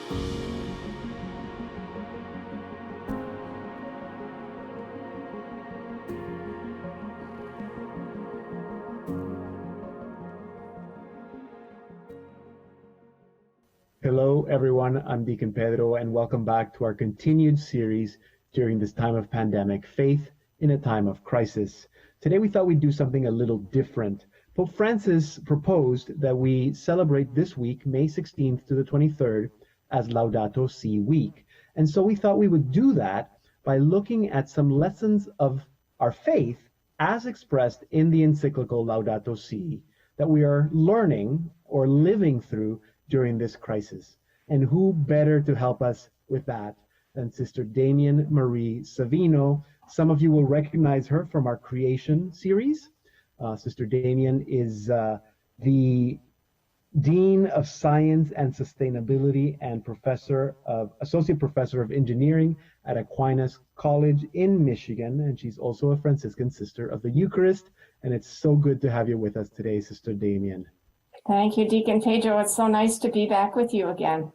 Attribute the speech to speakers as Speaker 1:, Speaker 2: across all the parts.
Speaker 1: Hello, everyone. I'm Deacon Pedro, and welcome back to our continued series during this time of pandemic, Faith in a Time of Crisis. Today, we thought we'd do something a little different. Pope Francis proposed that we celebrate this week, May 16th to the 23rd, as Laudato Si week. And so we thought we would do that by looking at some lessons of our faith as expressed in the Encyclical Laudato Si that we are learning or living through during this crisis. And who better to help us with that than Sister Damien Marie Savino. Some of you will recognize her from our Creation series. Sister Damien is the Dean of Science and Sustainability and Associate Professor of Engineering at Aquinas College in Michigan, and she's also a Franciscan Sister of the Eucharist. And it's so good to have you with us today, Sister Damien.
Speaker 2: Thank you, Deacon Pedro. It's so nice to be back with you again.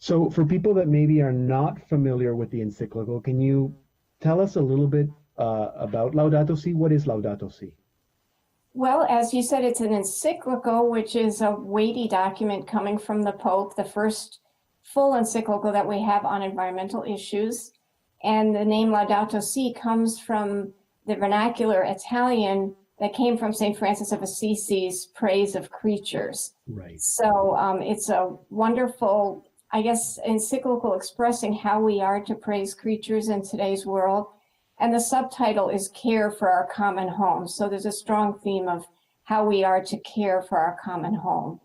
Speaker 1: So for people that maybe are not familiar with the encyclical, can you tell us a little bit about Laudato Si? What is Laudato Si?
Speaker 2: Well, as you said, it's an encyclical, which is a weighty document coming from the Pope, the first full encyclical that we have on environmental issues. And the name Laudato Si comes from the vernacular Italian that came from St. Francis of Assisi's praise of creatures.
Speaker 1: Right.
Speaker 2: So it's a wonderful, I guess, encyclical expressing how we are to praise creatures in today's world. And the subtitle is Care for Our Common Home. So there's a strong theme of how we are to care for our common home.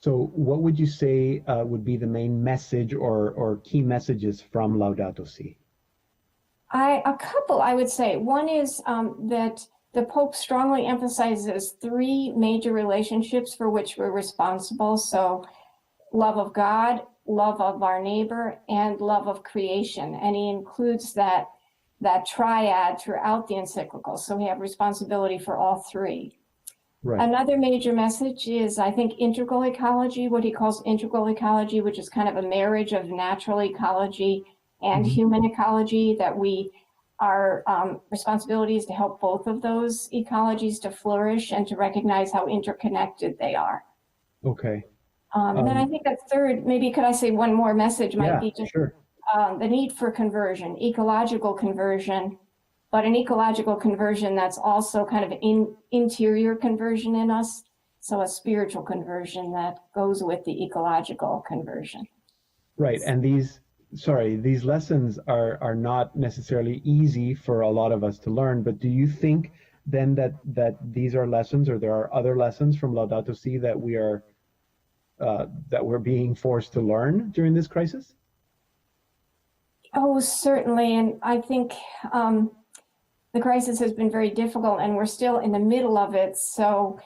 Speaker 1: So what would you say would be the main message or key messages from Laudato Si?
Speaker 2: A couple, I would say. One is that the Pope strongly emphasizes three major relationships for which we're responsible. So love of God, love of our neighbor, and love of creation. And he includes that triad throughout the encyclical. So we have responsibility for all three.
Speaker 1: Right.
Speaker 2: Another major message is, I think, integral ecology, what he calls integral ecology, which is kind of a marriage of natural ecology and human ecology, that our responsibility is to help both of those ecologies to flourish and to recognize how interconnected they are.
Speaker 1: Okay.
Speaker 2: And then I think a third, maybe could I say one more message might be just
Speaker 1: sure.
Speaker 2: The need for conversion, ecological conversion, but an ecological conversion that's also kind of an interior conversion in us. So a spiritual conversion that goes with the ecological conversion.
Speaker 1: Right. And these lessons are not necessarily easy for a lot of us to learn, but do you think then that these are lessons, or there are other lessons from Laudato Si that we're being forced to learn during this crisis?
Speaker 2: Oh, certainly. And I think the crisis has been very difficult and we're still in the middle of it. So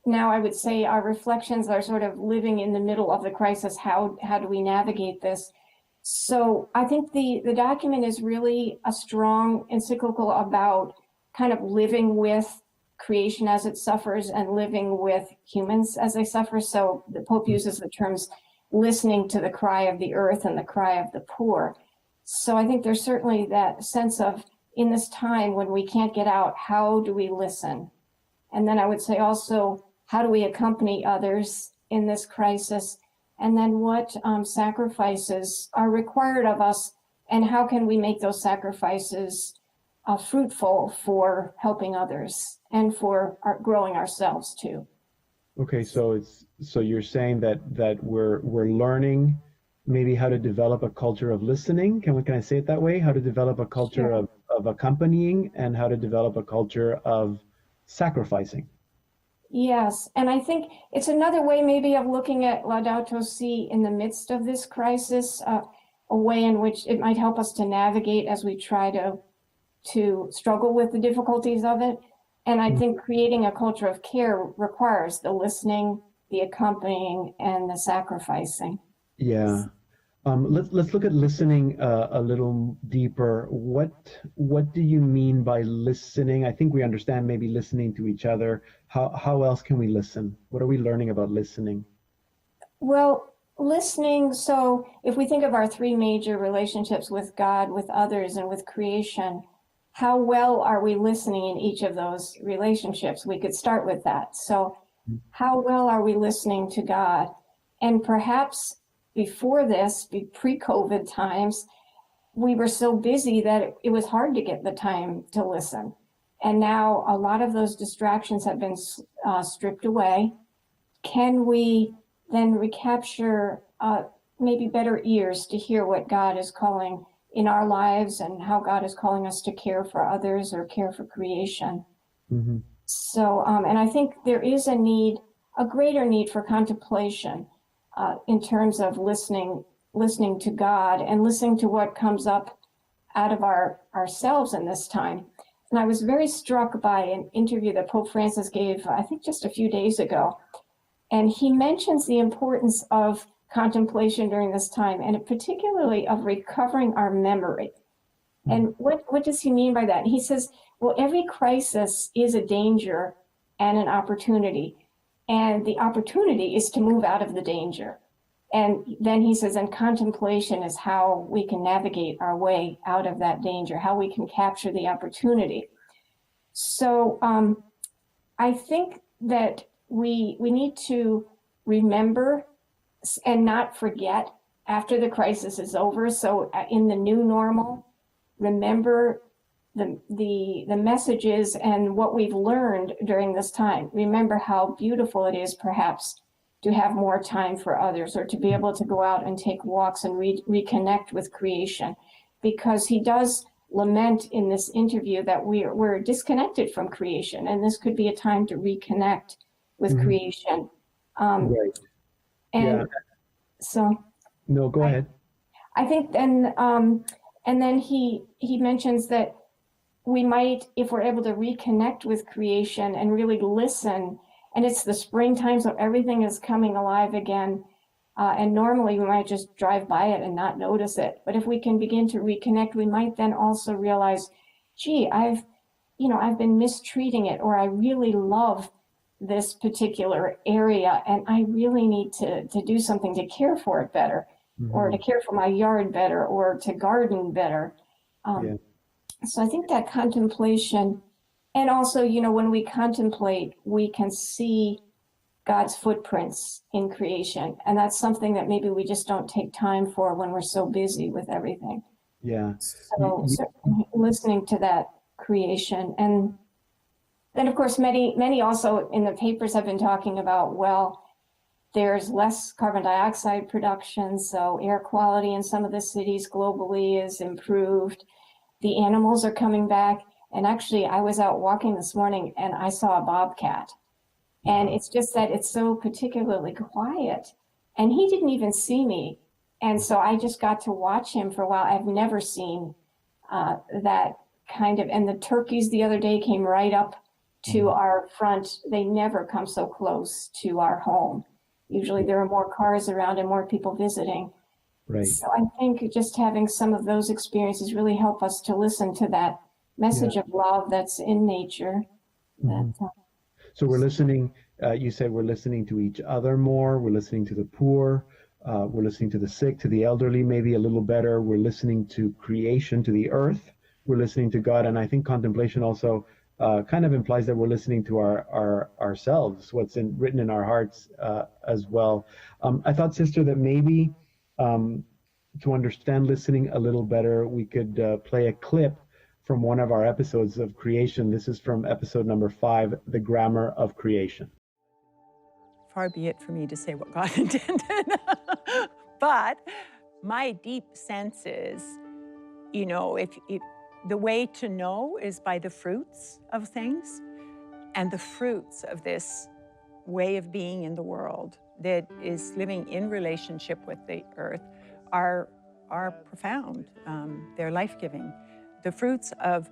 Speaker 2: now I would say our reflections are sort of living in the middle of the crisis. How do we navigate this? So I think the document is really a strong encyclical about kind of living with creation as it suffers and living with humans as they suffer. So the Pope uses the terms listening to the cry of the earth and the cry of the poor. So I think there's certainly that sense of, in this time when we can't get out, how do we listen? And then I would say also, how do we accompany others in this crisis? And then what sacrifices are required of us, and how can we make those sacrifices fruitful for helping others and for growing ourselves too?
Speaker 1: Okay, so you're saying that we're learning maybe how to develop a culture of listening. Can I say it that way? How to develop a culture
Speaker 2: Sure.
Speaker 1: of accompanying, and how to develop a culture of sacrificing.
Speaker 2: Yes, and I think it's another way maybe of looking at Laudato Si in the midst of this crisis, a way in which it might help us to navigate as we try to struggle with the difficulties of it. And I think creating a culture of care requires the listening, the accompanying, and the sacrificing.
Speaker 1: Yeah. Let's look at listening a little deeper. What do you mean by listening? I think we understand maybe listening to each other. How else can we listen? What are we learning about listening?
Speaker 2: Well, Listening, so if we think of our three major relationships with God, with others, and with creation, how well are we listening in each of those relationships? We could start with that. So how well are we listening to God? And perhaps before this, pre-COVID times, we were so busy that it was hard to get the time to listen. And now a lot of those distractions have been stripped away. Can we then recapture maybe better ears to hear what God is calling in our lives and how God is calling us to care for others or care for creation?
Speaker 1: Mm-hmm.
Speaker 2: So, and I think there is a greater need for contemplation in terms of listening to God and listening to what comes up out of ourselves in this time. And I was very struck by an interview that Pope Francis gave, I think just a few days ago. And he mentions the importance of contemplation during this time, and particularly of recovering our memory. And what does he mean by that? He says, well, every crisis is a danger and an opportunity. And the opportunity is to move out of the danger. And then he says, and contemplation is how we can navigate our way out of that danger, how we can capture the opportunity. So I think that we need to remember and not forget after the crisis is over. So in the new normal, remember the messages and what we've learned during this time. Remember how beautiful it is perhaps to have more time for others, or to be able to go out and take walks and reconnect with creation, because he does lament in this interview that we're disconnected from creation, and this could be a time to reconnect with creation.
Speaker 1: Right.
Speaker 2: And
Speaker 1: Yeah.
Speaker 2: so
Speaker 1: No, go ahead.
Speaker 2: I think then and then he mentions that we might, if we're able to reconnect with creation and really listen, and it's the springtime, so everything is coming alive again. And normally we might just drive by it and not notice it. But if we can begin to reconnect, we might then also realize, gee, I've been mistreating it, or I really love this particular area and I really need to do something to care for it better, or to care for my yard better, or to garden better.
Speaker 1: Yeah.
Speaker 2: So I think that contemplation, and also, when we contemplate, we can see God's footprints in creation. And that's something that maybe we just don't take time for when we're so busy with everything.
Speaker 1: Yeah.
Speaker 2: So listening to that creation. And then, of course, many also in the papers have been talking about, well, there's less carbon dioxide production, so air quality in some of the cities globally is improved. The animals are coming back. And actually, I was out walking this morning and I saw a bobcat. And it's just that it's so particularly quiet. And he didn't even see me. And so I just got to watch him for a while. I've never seen that kind of, and the turkeys the other day came right up to our front. They never come so close to our home. Usually there are more cars around and more people visiting.
Speaker 1: Right.
Speaker 2: So I think just having some of those experiences really help us to listen to that message of love that's in nature.
Speaker 1: So we're listening, you said we're listening to each other more, we're listening to the poor, we're listening to the sick, to the elderly, maybe a little better. We're listening to creation, to the earth. We're listening to God. And I think contemplation also kind of implies that we're listening to ourselves, what's written in our hearts as well. I thought, Sister, that maybe to understand listening a little better, we could play a clip from one of our episodes of creation. This is from episode number 5, The Grammar of Creation.
Speaker 3: Far be it for me to say what God intended. But my deep sense is, if the way to know is by the fruits of things, and the fruits of this way of being in the world that is living in relationship with the earth are profound. They're life-giving. The fruits of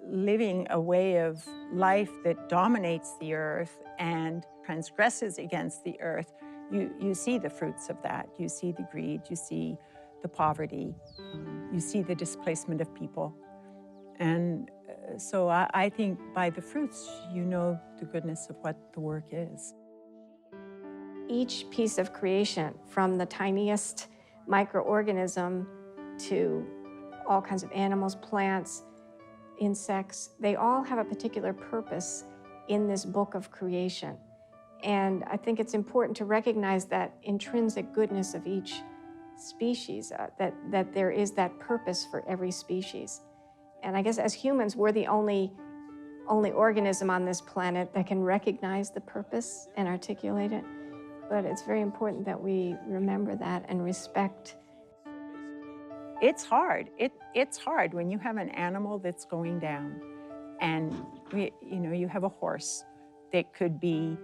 Speaker 3: living a way of life that dominates the earth and transgresses against the earth, you see the fruits of that. You see the greed, you see the poverty, you see the displacement of people. And so I think by the fruits, you know the goodness of what the work is.
Speaker 2: each piece of creation, from the tiniest microorganism to all kinds of animals, plants, insects, they all have a particular purpose in this book of creation. And I think it's important to recognize that intrinsic goodness of each species, that there is that purpose for every species. And I guess as humans, we're the only organism on this planet that can recognize the purpose and articulate it. But it's very important that we remember that and respect.
Speaker 3: It's hard. It's hard when you have an animal that's going down, and you have a horse that could be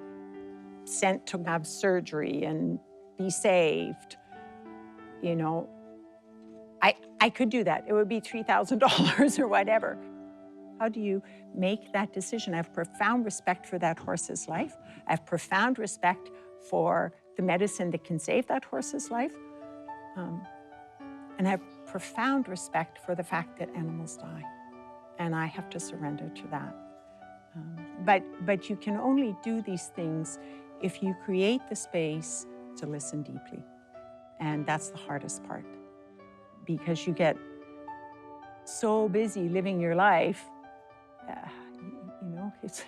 Speaker 3: sent to have surgery and be saved. I could do that. It would be $3,000 or whatever. How do you make that decision? I have profound respect for that horse's life. I have profound respect for the medicine that can save that horse's life. And I have profound respect for the fact that animals die. And I have to surrender to that. But you can only do these things if you create the space to listen deeply. And that's the hardest part, because you get so busy living your life,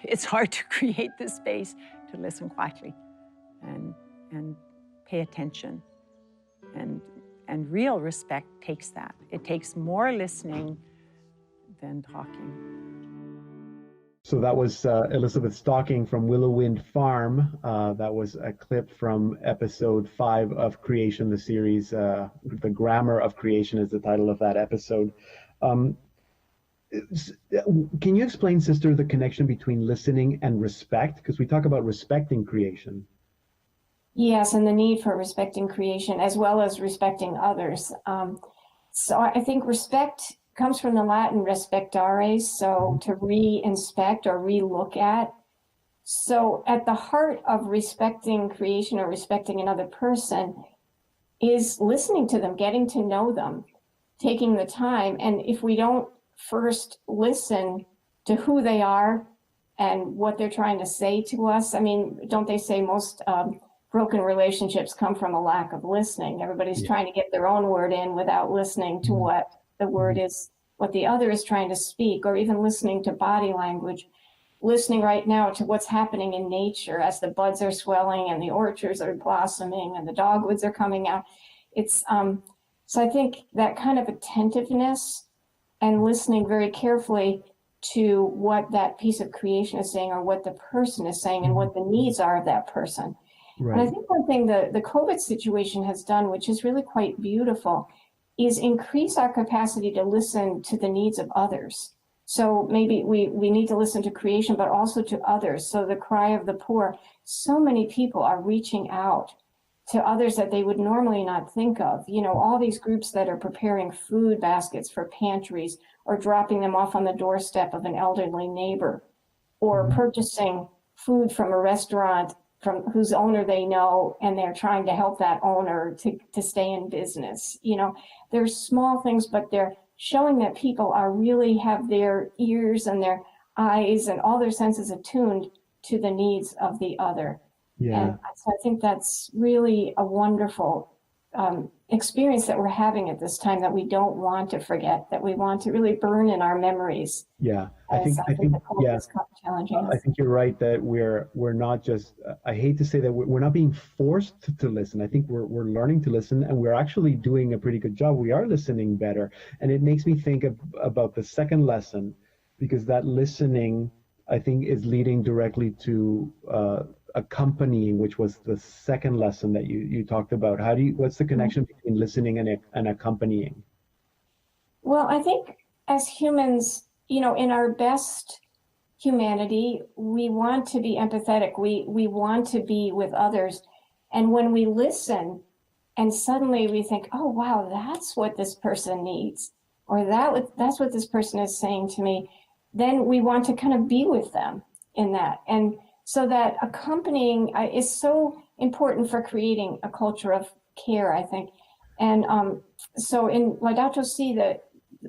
Speaker 3: it's hard to create the space to listen quietly and pay attention. And real respect takes that. It takes more listening than talking.
Speaker 1: So that was Elizabeth Stocking from Willow Wind Farm. That was a clip from episode 5 of Creation, the series. The Grammar of Creation is the title of that episode. Can you explain, sister, the connection between listening and respect? Because we talk about respecting creation.
Speaker 2: Yes, and the need for respecting creation as well as respecting others. So I think respect comes from the Latin respectare, so to re-inspect or re-look at. So at the heart of respecting creation or respecting another person is listening to them, getting to know them, taking the time. And if we don't first listen to who they are and what they're trying to say to us, I mean, don't they say most broken relationships come from a lack of listening? Everybody's trying to get their own word in without listening to what the word is, what the other is trying to speak, or even listening to body language, listening right now to what's happening in nature as the buds are swelling and the orchards are blossoming and the dogwoods are coming out. It's so I think that kind of attentiveness and listening very carefully to what that piece of creation is saying or what the person is saying and what the needs are of that person. Right. And I think one thing the COVID situation has done, which is really quite beautiful, is increase our capacity to listen to the needs of others. So maybe we need to listen to creation, but also to others. So the cry of the poor, so many people are reaching out to others that they would normally not think of. All these groups that are preparing food baskets for pantries or dropping them off on the doorstep of an elderly neighbor, or purchasing food from a restaurant from whose owner they know, and they're trying to help that owner to stay in business. There's small things, but they're showing that people are really have their ears and their eyes and all their senses attuned to the needs of the other. Yeah. And so I think that's really a wonderful experience that we're having at this time that we don't want to forget, that we want to really burn in our memories.
Speaker 1: Yeah, I think yeah, I think you're right that we're not just, I hate to say that we're not being forced to listen. I think we're learning to listen, and we're actually doing a pretty good job. We are listening better. And it makes me think about the second lesson, because that listening, I think, is leading directly to accompanying, which was the second lesson that you talked about. What's the connection between listening and accompanying?
Speaker 2: Well, I think as humans, in our best humanity, we want to be empathetic. We want to be with others. And when we listen and suddenly we think, oh, wow, that's what this person needs, or that's what this person is saying to me, then we want to kind of be with them in that. And so that accompanying is so important for creating a culture of care, I think. And so in Laudato Si, the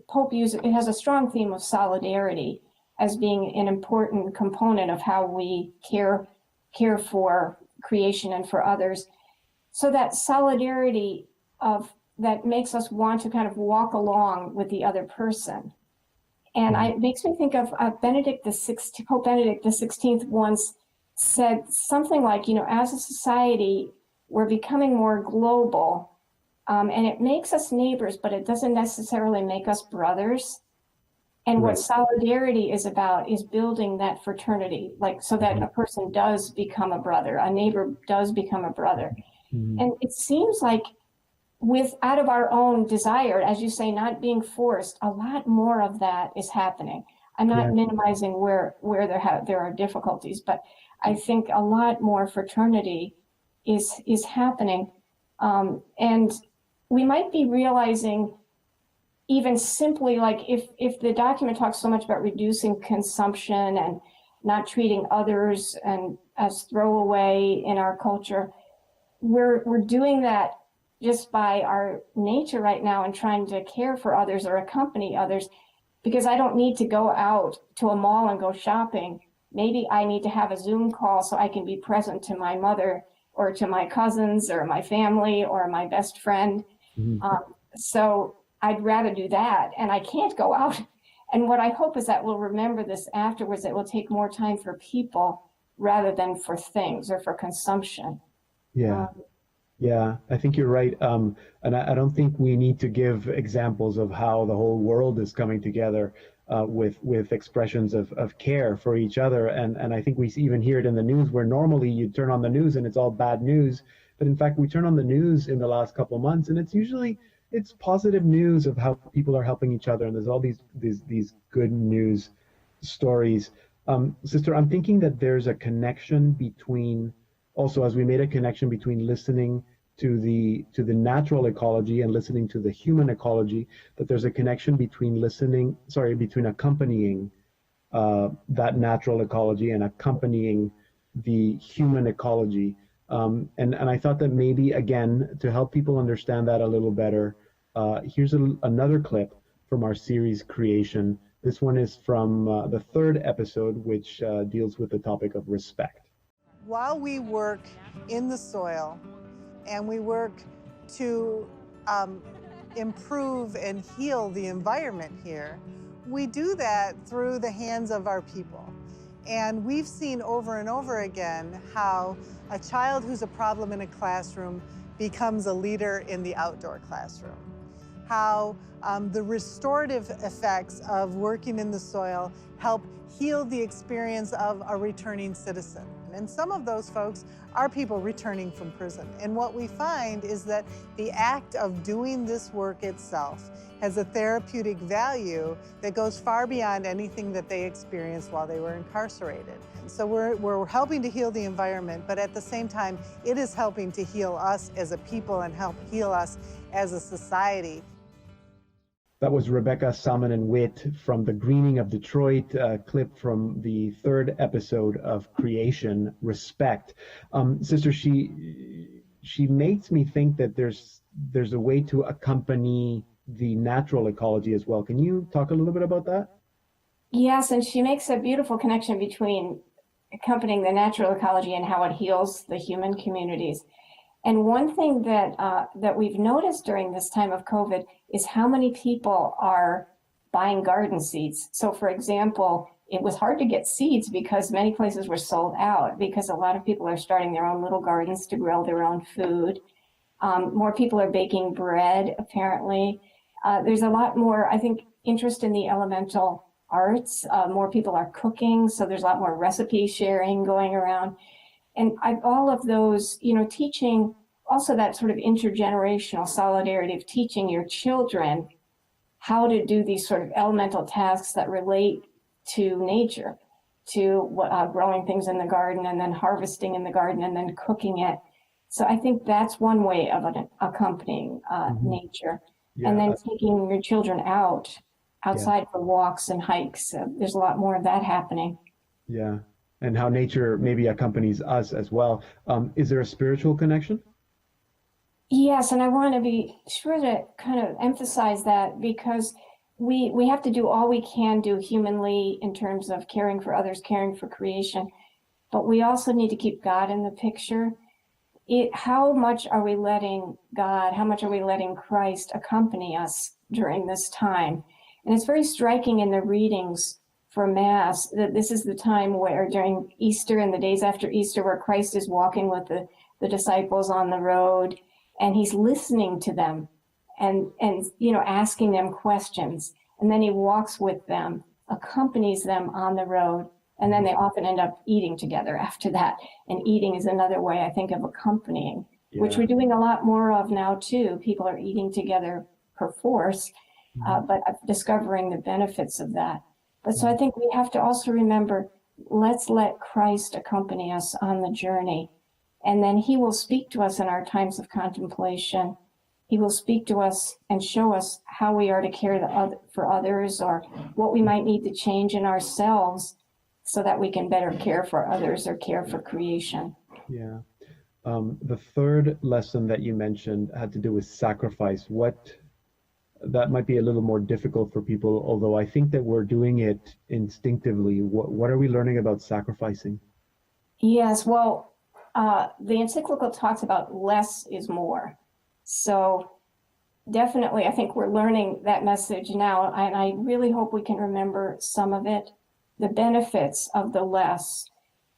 Speaker 2: Pope it has a strong theme of solidarity as being an important component of how we care for creation and for others. So that solidarity of that makes us want to kind of walk along with the other person. And it makes me think of Pope Benedict XVI once said something like, as a society, we're becoming more global, and it makes us neighbors, but it doesn't necessarily make us brothers. And what solidarity is about is building that fraternity, so that a person does become a brother, a neighbor does become a brother. And it seems like out of our own desire, as you say, not being forced, a lot more of that is happening. I'm not minimizing where there are difficulties, but I think a lot more fraternity is happening. And we might be realizing, even simply, if the document talks so much about reducing consumption and not treating others and as throwaway in our culture, we're doing that just by our nature right now and trying to care for others or accompany others, because I don't need to go out to a mall and go shopping. Maybe I need to have a Zoom call so I can be present to my mother or to my cousins or my family or my best friend. So I'd rather do that, and I can't go out. And what I hope is that we'll remember this afterwards, that we'll take more time for people rather than for things or for consumption.
Speaker 1: Yeah, I think you're right. And I don't think we need to give examples of how the whole world is coming together with expressions of care for each other. And I think we even hear it in the news, where normally you turn on the news and it's all bad news. But in fact, we turn on the news in the last couple of months, and it's positive news of how people are helping each other. And there's all these good news stories. Sister, I'm thinking that there's a connection between, also, as we made a connection between listening to the natural ecology and listening to the human ecology, that there's a connection between accompanying that natural ecology and accompanying the human ecology. And I thought that maybe, again, to help people understand that a little better, here's another clip from our series Creation. This one is from the third episode, which deals with the topic of respect.
Speaker 4: While we work in the soil and we work to improve and heal the environment here, we do that through the hands of our people. And we've seen over and over again how a child who's a problem in a classroom becomes a leader in the outdoor classroom. How the restorative effects of working in the soil help heal the experience of a returning citizen. And some of those folks are people returning from prison. And what we find is that the act of doing this work itself has a therapeutic value that goes far beyond anything that they experienced while they were incarcerated. So we're helping to heal the environment, but at the same time, it is helping to heal us as a people and help heal us as a society.
Speaker 1: That was Rebecca Salmon-Witt from The Greening of Detroit, clip from the third episode of Creation, Respect. Sister, she makes me think that there's a way to accompany the natural ecology as well. Can you talk a little bit about that?
Speaker 2: Yes, and she makes a beautiful connection between accompanying the natural ecology and how it heals the human communities. And one thing that we've noticed during this time of COVID is how many people are buying garden seeds. So, for example, it was hard to get seeds because many places were sold out, because a lot of people are starting their own little gardens to grow their own food. More people are baking bread, apparently. There's a lot more, I think, interest in the elemental arts. More people are cooking, so there's a lot more recipe sharing going around. And all of those, teaching also that sort of intergenerational solidarity of teaching your children how to do these sort of elemental tasks that relate to nature, to growing things in the garden and then harvesting in the garden and then cooking it. So I think that's one way of accompanying nature. Yeah. And then taking your children outside for walks and hikes. There's a lot more of that happening.
Speaker 1: Yeah. And how nature maybe accompanies us as well. Is there a spiritual connection?
Speaker 2: Yes, and I want to be sure to kind of emphasize that, because we have to do all we can do humanly in terms of caring for others, caring for creation. but we also need to keep God in the picture. How much are we letting God, how much are we letting Christ accompany us during this time? And it's very striking in the readings for Mass that this is the time where during Easter and the days after Easter, where Christ is walking with the disciples on the road, and he's listening to them and asking them questions. And then he walks with them, accompanies them on the road. And then they often end up eating together after that. And eating is another way, I think, of accompanying, which we're doing a lot more of now, too. People are eating together perforce, but discovering the benefits of that. But so I think we have to also remember, let's let Christ accompany us on the journey. And then he will speak to us in our times of contemplation. He will speak to us and show us how we are to care for others, or what we might need to change in ourselves so that we can better care for others or care for creation.
Speaker 1: Yeah. The third lesson that you mentioned had to do with sacrifice. That might be a little more difficult for people, although I think that we're doing it instinctively. What are we learning about sacrificing?
Speaker 2: Yes, well, the encyclical talks about less is more. So definitely, I think we're learning that message now, and I really hope we can remember some of it, the benefits of the less.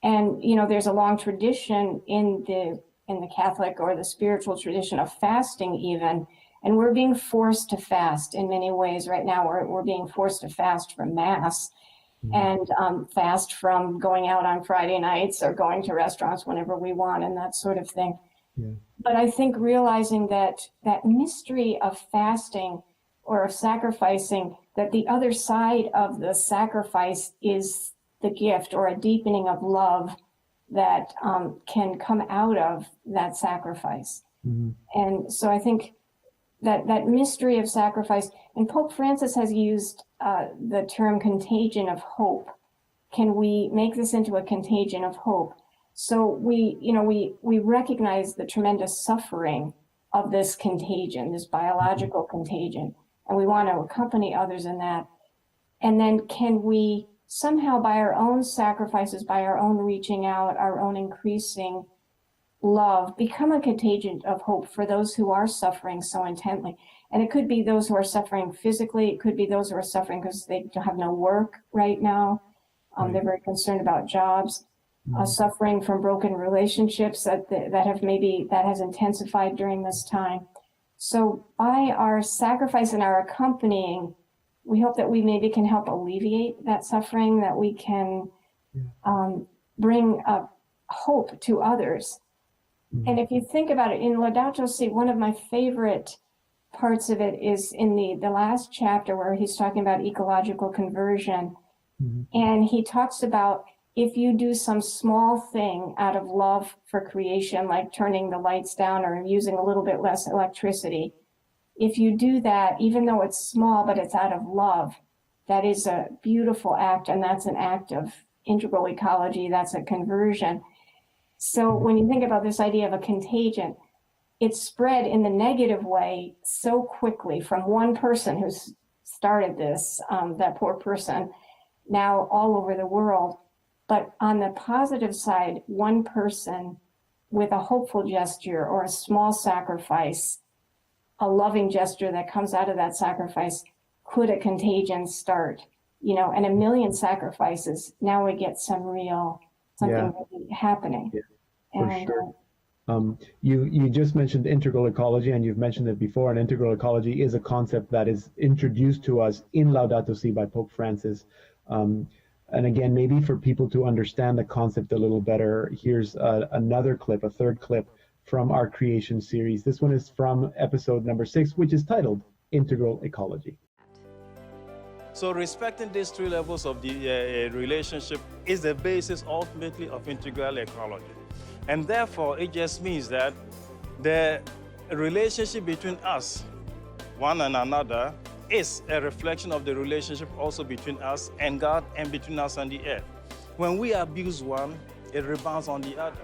Speaker 2: And, there's a long tradition in the Catholic or the spiritual tradition of fasting even, and we're being forced to fast in many ways right now. We're being forced to fast from Mass and fast from going out on Friday nights or going to restaurants whenever we want and that sort of thing. Yeah. But I think realizing that mystery of fasting or of sacrificing, that the other side of the sacrifice is the gift or a deepening of love that can come out of that sacrifice. Mm-hmm. And so I think that mystery of sacrifice, and Pope Francis has used the term contagion of hope. Can we make this into a contagion of hope? So we recognize the tremendous suffering of this contagion, this biological contagion, and we want to accompany others in that. And then can we somehow, by our own sacrifices, by our own reaching out, our own increasing love, become a contagion of hope for those who are suffering so intently? And it could be those who are suffering physically. It could be those who are suffering because they have no work right now. They're very concerned about jobs. Suffering from broken relationships that has intensified during this time. So by our sacrifice and our accompanying, we hope that we maybe can help alleviate that suffering, that we can bring hope to others. And if you think about it, in Laudato Si, one of my favorite parts of it is in the last chapter where he's talking about ecological conversion. And he talks about, if you do some small thing out of love for creation, like turning the lights down or using a little bit less electricity, if you do that, even though it's small, but it's out of love, that is a beautiful act, and that's an act of integral ecology, that's a conversion. So when you think about this idea of a contagion, it's spread in the negative way so quickly from one person who's started this, that poor person, now all over the world. But on the positive side, one person with a hopeful gesture or a small sacrifice, a loving gesture that comes out of that sacrifice, could a contagion start? And a million sacrifices, now we get something really happening.
Speaker 1: Yeah, for sure. You just mentioned integral ecology, and you've mentioned it before, and integral ecology is a concept that is introduced to us in Laudato Si by Pope Francis. And again, maybe for people to understand the concept a little better, here's another clip, a third clip from our creation series. This one is from episode number 6, which is titled Integral Ecology.
Speaker 5: So respecting these 3 levels of the relationship is the basis ultimately of integral ecology. And therefore, it just means that the relationship between us, one and another, is a reflection of the relationship also between us and God and between us and the earth. When we abuse one, it rebounds on the other.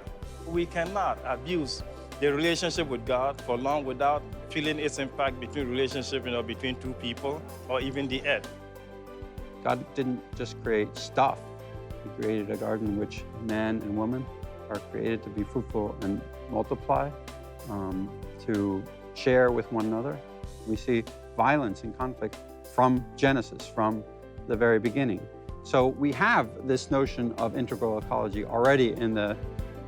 Speaker 5: We cannot abuse the relationship with God for long without feeling its impact between relationship, between 2 people or even the earth.
Speaker 6: God didn't just create stuff. He created a garden in which man and woman are created to be fruitful and multiply, to share with one another. We see violence and conflict from Genesis, from the very beginning. So we have this notion of integral ecology already in the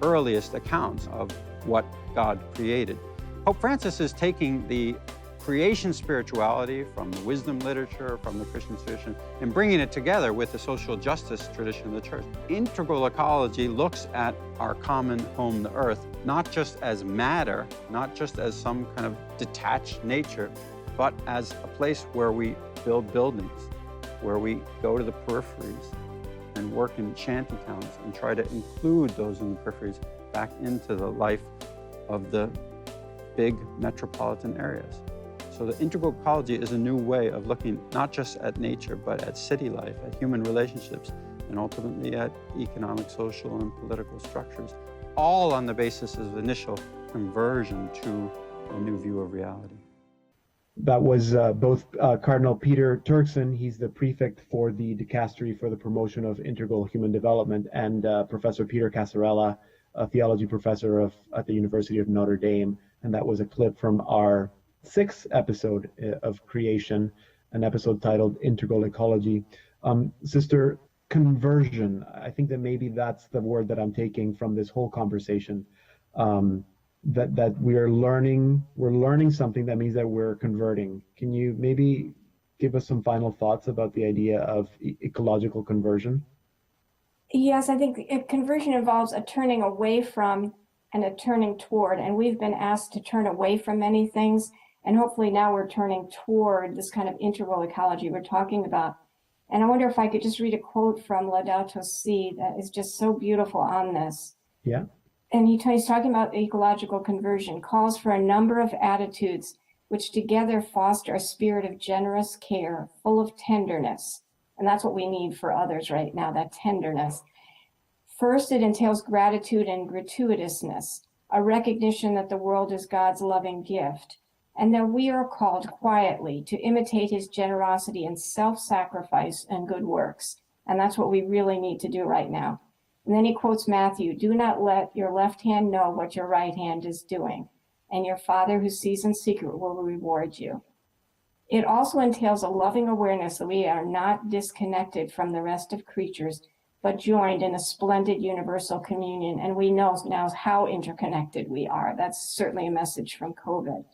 Speaker 6: earliest accounts of what God created. Pope Francis is taking the creation spirituality from the wisdom literature, from the Christian tradition, and bringing it together with the social justice tradition of the church. Integral ecology looks at our common home, the earth, not just as matter, not just as some kind of detached nature, but as a place where we build buildings, where we go to the peripheries and work in shanty towns and try to include those in the peripheries back into the life of the big metropolitan areas. So the integral ecology is a new way of looking not just at nature, but at city life, at human relationships, and ultimately at economic, social, and political structures, all on the basis of initial conversion to a new view of reality.
Speaker 1: That was both Cardinal Peter Turkson, he's the prefect for the Dicastery for the Promotion of Integral Human Development, and Professor Peter Casarella, a theology professor at the University of Notre Dame. And that was a clip from our 6th episode of Creation, an episode titled Integral Ecology. Sister, conversion, I think that maybe that's the word that I'm taking from this whole conversation. That we're learning something that means that we're converting. Can you maybe give us some final thoughts about the idea of ecological conversion?
Speaker 2: Yes, I think conversion involves a turning away from and a turning toward, and we've been asked to turn away from many things, and hopefully now we're turning toward this kind of integral ecology we're talking about. And I wonder if I could just read a quote from Laudato Si that is just so beautiful on this.
Speaker 1: Yeah.
Speaker 2: And he's talking about ecological conversion, calls for a number of attitudes which together foster a spirit of generous care, full of tenderness. And that's what we need for others right now, that tenderness. First, it entails gratitude and gratuitousness, a recognition that the world is God's loving gift, and that we are called quietly to imitate his generosity and self-sacrifice and good works. And that's what we really need to do right now. And then he quotes Matthew, "Do not let your left hand know what your right hand is doing, and your Father who sees in secret will reward you." It also entails a loving awareness that we are not disconnected from the rest of creatures, but joined in a splendid universal communion. And we know now how interconnected we are. That's certainly a message from COVID.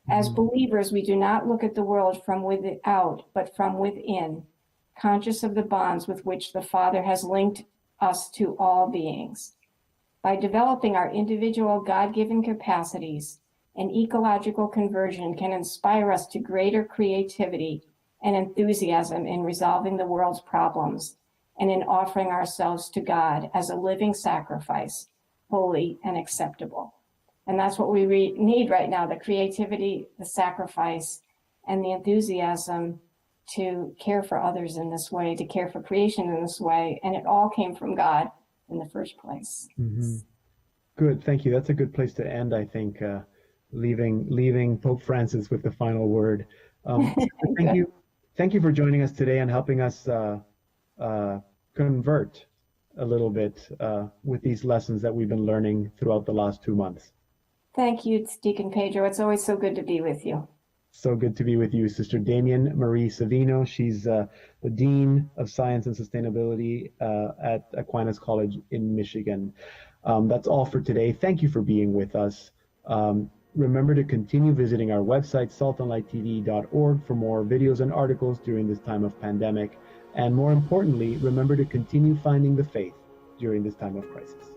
Speaker 2: As believers, we do not look at the world from without, but from within, conscious of the bonds with which the Father has linked us to all beings. By developing our individual God-given capacities, an ecological conversion can inspire us to greater creativity and enthusiasm in resolving the world's problems and in offering ourselves to God as a living sacrifice, holy and acceptable. And that's what we need right now, the creativity, the sacrifice, and the enthusiasm to care for others in this way, to care for creation in this way. And it all came from God in the first place.
Speaker 1: Mm-hmm. Good, thank you. That's a good place to end, I think, leaving Pope Francis with the final word. Thank you for joining us today and helping us convert a little bit with these lessons that we've been learning throughout the last 2 months.
Speaker 2: Thank you, Deacon Pedro. It's always so good to be with you.
Speaker 1: So good to be with you, Sister Damien Marie Savino. She's the Dean of Science and Sustainability at Aquinas College in Michigan. That's all for today. Thank you for being with us. Remember to continue visiting our website, saltandlighttv.org, for more videos and articles during this time of pandemic. And more importantly, remember to continue finding the faith during this time of crisis.